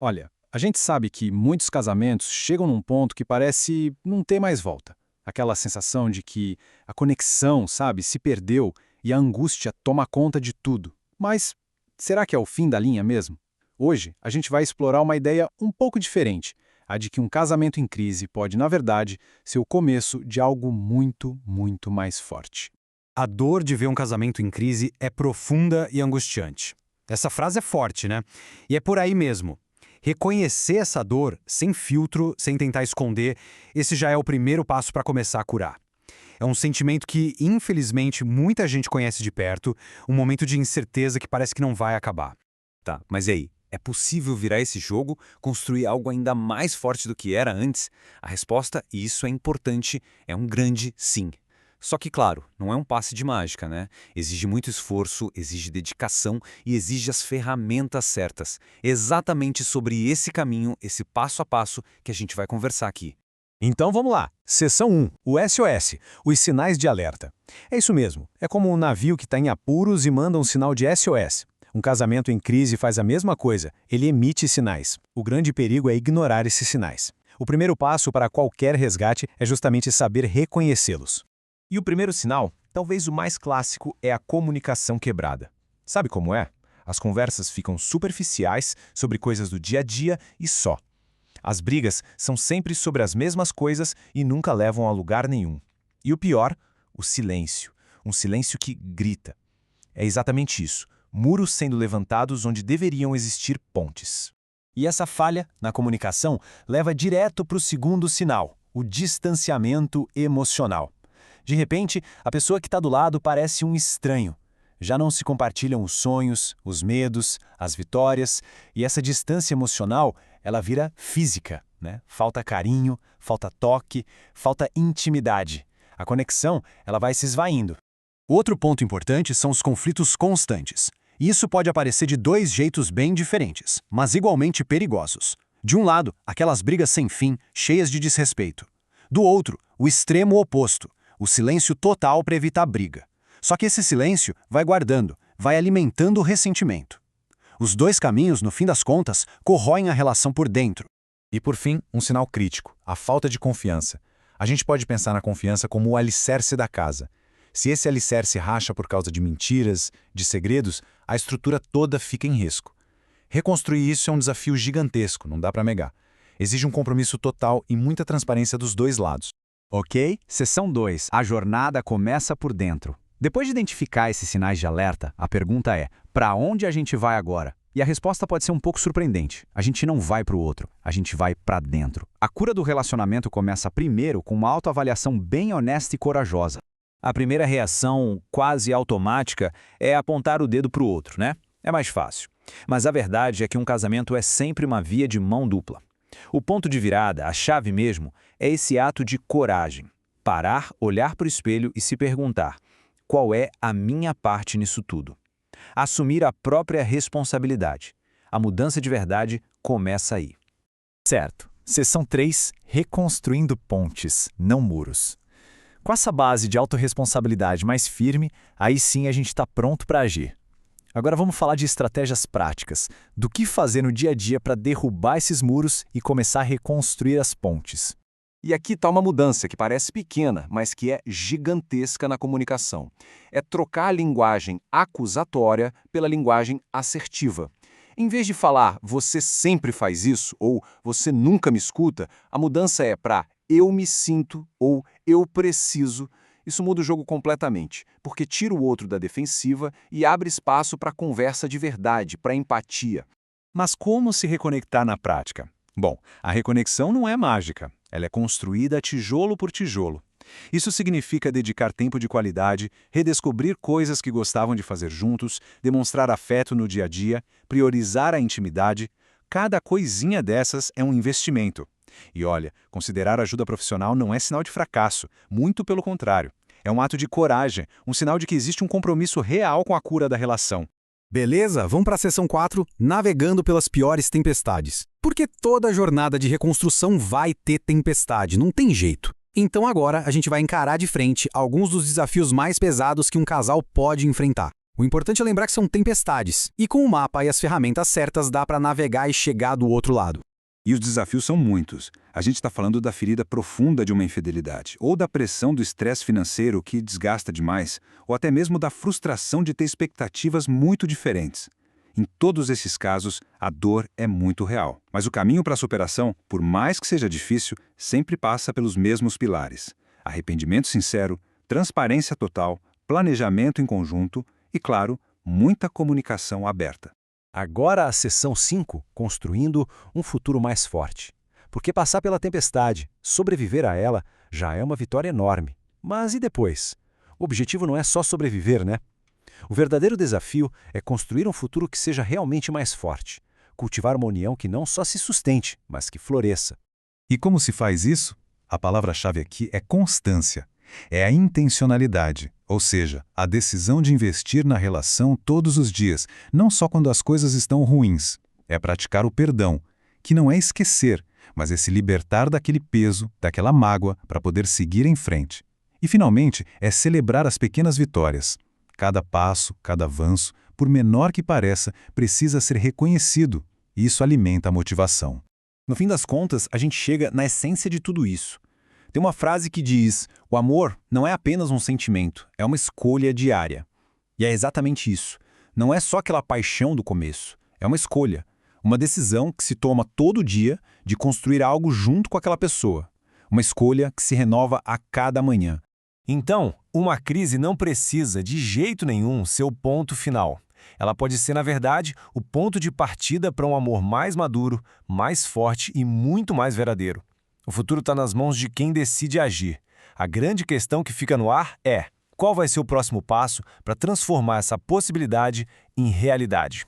Olha, a gente sabe que muitos casamentos chegam num ponto que parece não ter mais volta. Aquela sensação de que a conexão, sabe, se perdeu e a angústia toma conta de tudo. Mas será que é o fim da linha mesmo? Hoje, a gente vai explorar uma ideia um pouco diferente, a de que um casamento em crise pode, na verdade, ser o começo de algo muito, muito mais forte. A dor de ver um casamento em crise é profunda e angustiante. Essa frase é forte, né? E é por aí mesmo. Reconhecer essa dor, sem filtro, sem tentar esconder, esse já é o primeiro passo para começar a curar. É um sentimento que, infelizmente, muita gente conhece de perto, um momento de incerteza que parece que não vai acabar. Tá, mas e aí? É possível virar esse jogo, construir algo ainda mais forte do que era antes? A resposta, e isso é importante, é um grande sim. Só que, claro, não é um passe de mágica, né? Exige muito esforço, exige dedicação e exige as ferramentas certas. Exatamente sobre esse caminho, esse passo a passo que a gente vai conversar aqui. Então vamos lá. Seção 1, o SOS, os sinais de alerta. É isso mesmo, é como um navio que está em apuros e manda um sinal de SOS. Um casamento em crise faz a mesma coisa, ele emite sinais. O grande perigo é ignorar esses sinais. O primeiro passo para qualquer resgate é justamente saber reconhecê-los. E o primeiro sinal, talvez o mais clássico, é a comunicação quebrada. Sabe como é? As conversas ficam superficiais sobre coisas do dia a dia e só. As brigas são sempre sobre as mesmas coisas e nunca levam a lugar nenhum. E o pior, o silêncio. Um silêncio que grita. É exatamente isso. Muros sendo levantados onde deveriam existir pontes. E essa falha na comunicação leva direto para o segundo sinal, o distanciamento emocional. De repente, a pessoa que está do lado parece um estranho. Já não se compartilham os sonhos, os medos, as vitórias, e essa distância emocional, ela vira física, né? Falta carinho, falta toque, falta intimidade. A conexão, ela vai se esvaindo. Outro ponto importante são os conflitos constantes. Isso pode aparecer de dois jeitos bem diferentes, mas igualmente perigosos. De um lado, aquelas brigas sem fim, cheias de desrespeito. Do outro, o extremo oposto, o silêncio total para evitar briga. Só que esse silêncio vai guardando, vai alimentando o ressentimento. Os dois caminhos, no fim das contas, corroem a relação por dentro. E por fim, um sinal crítico, a falta de confiança. A gente pode pensar na confiança como o alicerce da casa. Se esse alicerce racha por causa de mentiras, de segredos, a estrutura toda fica em risco. Reconstruir isso é um desafio gigantesco, não dá para negar. Exige um compromisso total e muita transparência dos dois lados. Ok? Seção 2. A jornada começa por dentro. Depois de identificar esses sinais de alerta, a pergunta é: para onde a gente vai agora? E a resposta pode ser um pouco surpreendente. A gente não vai para o outro, a gente vai para dentro. A cura do relacionamento começa primeiro com uma autoavaliação bem honesta e corajosa. A primeira reação, quase automática, é apontar o dedo para o outro, né? É mais fácil. Mas a verdade é que um casamento é sempre uma via de mão dupla. O ponto de virada, a chave mesmo, é esse ato de coragem. Parar, olhar para o espelho e se perguntar: qual é a minha parte nisso tudo? Assumir a própria responsabilidade. A mudança de verdade começa aí. Certo. Seção 3, reconstruindo pontes, não muros. Com essa base de autorresponsabilidade mais firme, aí sim a gente está pronto para agir. Agora vamos falar de estratégias práticas, do que fazer no dia a dia para derrubar esses muros e começar a reconstruir as pontes. E aqui está uma mudança que parece pequena, mas que é gigantesca na comunicação. É trocar a linguagem acusatória pela linguagem assertiva. Em vez de falar "você sempre faz isso" ou "você nunca me escuta", a mudança é para "eu me sinto" ou "eu preciso". Isso muda o jogo completamente, porque tira o outro da defensiva e abre espaço para conversa de verdade, para empatia. Mas como se reconectar na prática? Bom, a reconexão não é mágica. Ela é construída tijolo por tijolo. Isso significa dedicar tempo de qualidade, redescobrir coisas que gostavam de fazer juntos, demonstrar afeto no dia a dia, priorizar a intimidade. Cada coisinha dessas é um investimento. E olha, considerar ajuda profissional não é sinal de fracasso, muito pelo contrário. É um ato de coragem, um sinal de que existe um compromisso real com a cura da relação. Beleza? Vamos para a seção 4, navegando pelas piores tempestades. Porque toda jornada de reconstrução vai ter tempestade, não tem jeito. Então agora a gente vai encarar de frente alguns dos desafios mais pesados que um casal pode enfrentar. O importante é lembrar que são tempestades, e com o mapa e as ferramentas certas dá para navegar e chegar do outro lado. E os desafios são muitos. A gente está falando da ferida profunda de uma infidelidade, ou da pressão do estresse financeiro que desgasta demais, ou até mesmo da frustração de ter expectativas muito diferentes. Em todos esses casos, a dor é muito real. Mas o caminho para a superação, por mais que seja difícil, sempre passa pelos mesmos pilares: arrependimento sincero, transparência total, planejamento em conjunto e, claro, muita comunicação aberta. Agora a seção 5, construindo um futuro mais forte. Porque passar pela tempestade, sobreviver a ela, já é uma vitória enorme. Mas e depois? O objetivo não é só sobreviver, né? O verdadeiro desafio é construir um futuro que seja realmente mais forte. Cultivar uma união que não só se sustente, mas que floresça. E como se faz isso? A palavra-chave aqui é constância. É a intencionalidade, ou seja, a decisão de investir na relação todos os dias, não só quando as coisas estão ruins. É praticar o perdão, que não é esquecer, mas é se libertar daquele peso, daquela mágoa, para poder seguir em frente. E, finalmente, é celebrar as pequenas vitórias. Cada passo, cada avanço, por menor que pareça, precisa ser reconhecido, e isso alimenta a motivação. No fim das contas, a gente chega na essência de tudo isso. Tem uma frase que diz: o amor não é apenas um sentimento, é uma escolha diária. E é exatamente isso. Não é só aquela paixão do começo, é uma escolha. Uma decisão que se toma todo dia de construir algo junto com aquela pessoa. Uma escolha que se renova a cada manhã. Então, uma crise não precisa de jeito nenhum ser o ponto final. Ela pode ser, na verdade, o ponto de partida para um amor mais maduro, mais forte e muito mais verdadeiro. O futuro está nas mãos de quem decide agir. A grande questão que fica no ar é: qual vai ser o próximo passo para transformar essa possibilidade em realidade?